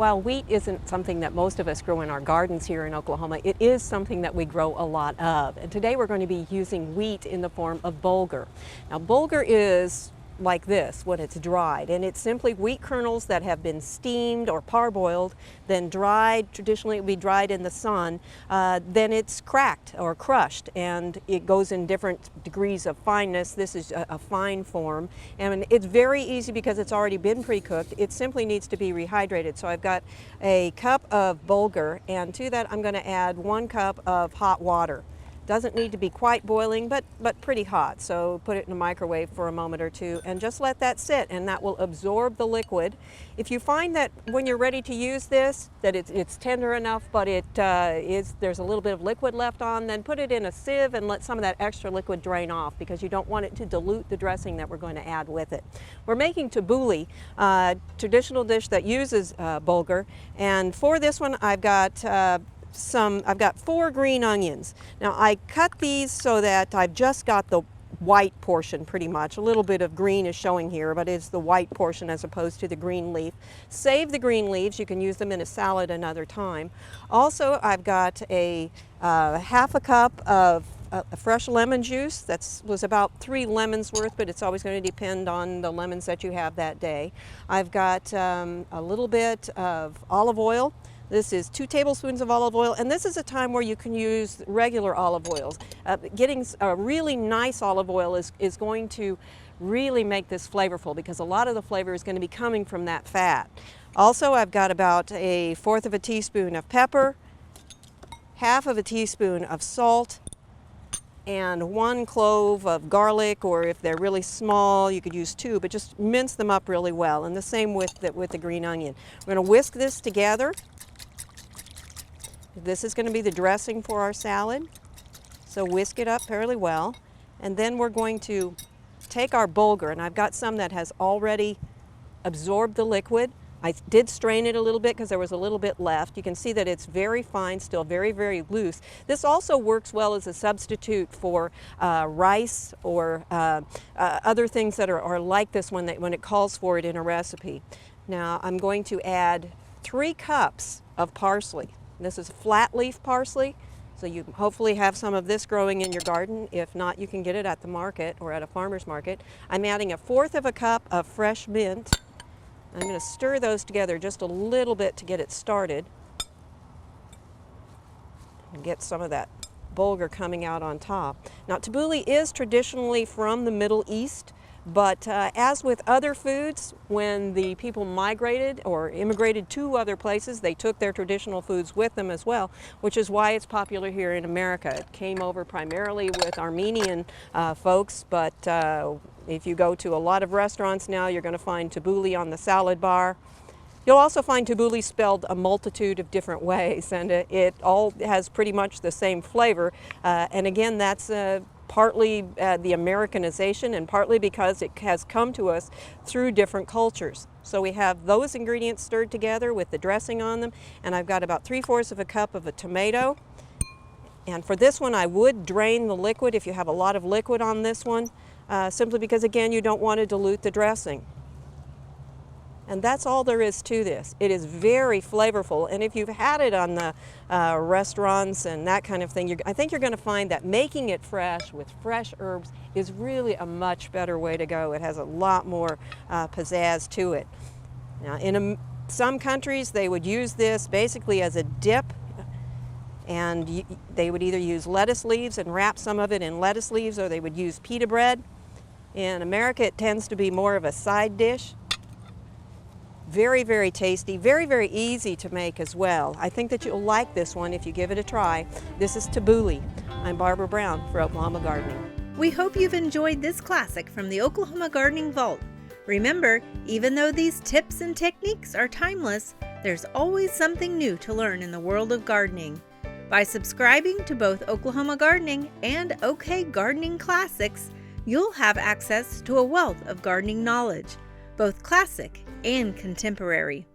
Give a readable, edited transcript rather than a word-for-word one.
While wheat isn't something that most of us grow in our gardens here in Oklahoma, it is something that we grow a lot of. And today we're going to be using wheat in the form of bulgur. Now bulgur is like this when it's dried, and it's simply wheat kernels that have been steamed or parboiled, then dried. Traditionally it would be dried in the sun, then it's cracked or crushed, and it goes in different degrees of fineness. This is a fine form, and it's very easy because it's already been pre-cooked. It simply needs to be rehydrated. So I've got a cup of bulgur, and to that I'm going to add 1 cup of hot water. Doesn't need to be quite boiling, but pretty hot. So put it in a microwave for a moment or two and just let that sit, and that will absorb the liquid. If you find that when you're ready to use this, that it's tender enough, but there's a little bit of liquid left on, then put it in a sieve and let some of that extra liquid drain off, because you don't want it to dilute the dressing that we're going to add with it. We're making tabouli, traditional dish that uses bulgur, and for this one I've got 4 green onions. Now I cut these so that I've just got the white portion pretty much. A little bit of green is showing here, but it's the white portion as opposed to the green leaf. Save the green leaves. You can use them in a salad another time. Also, I've got a half a cup of fresh lemon juice. That was about 3 lemons worth, but it's always going to depend on the lemons that you have that day. I've got a little bit of olive oil. This is 2 tablespoons of olive oil, and this is a time where you can use regular olive oils. Getting a really nice olive oil is going to really make this flavorful, because a lot of the flavor is going to be coming from that fat. Also, I've got about 1/4 of a teaspoon of pepper, 1/2 of a teaspoon of salt, and 1 clove of garlic, or if they're really small you could use 2, but just mince them up really well, and the same with the green onion. We're going to whisk this together. This is going to be the dressing for our salad, so whisk it up fairly well, and then we're going to take our bulgur, and I've got some that has already absorbed the liquid. I did strain it a little bit because there was a little bit left. You can see that it's very fine, still very, very loose. This also works well as a substitute for rice or other things that are like this when it calls for it in a recipe. Now I'm going to add 3 cups of parsley. This is flat leaf parsley, so you hopefully have some of this growing in your garden. If not, you can get it at the market or at a farmer's market. I'm adding 1/4 of a cup of fresh mint. I'm going to stir those together just a little bit to get it started and get some of that bulgur coming out on top. Now tabouli is traditionally from the Middle East, but as with other foods, when the people migrated or immigrated to other places, they took their traditional foods with them as well, which is why it's popular here in America. It came over primarily with Armenian folks, but if you go to a lot of restaurants now, you're going to find tabouli on the salad bar. You'll also find tabouli spelled a multitude of different ways, and it all has pretty much the same flavor. And again, that's partly the Americanization, and partly because it has come to us through different cultures. So we have those ingredients stirred together with the dressing on them, and I've got about 3/4 of a cup of a tomato. And for this one I would drain the liquid if you have a lot of liquid on this one, simply because again you don't want to dilute the dressing. And that's all there is to this. It is very flavorful, and if you've had it on the restaurants and that kind of thing, I think you're going to find that making it fresh with fresh herbs is really a much better way to go. It has a lot more pizzazz to it. Now, in some countries they would use this basically as a dip, and they would either use lettuce leaves and wrap some of it in lettuce leaves, or they would use pita bread. In America it tends to be more of a side dish. Very, very tasty, very, very easy to make as well. I think that you'll like this one if you give it a try. This is tabouli. I'm Barbara Brown for Oklahoma Gardening. We hope you've enjoyed this classic from the Oklahoma Gardening Vault. Remember, even though these tips and techniques are timeless, there's always something new to learn in the world of gardening. By subscribing to both Oklahoma Gardening and OK Gardening Classics, you'll have access to a wealth of gardening knowledge, both classic and contemporary.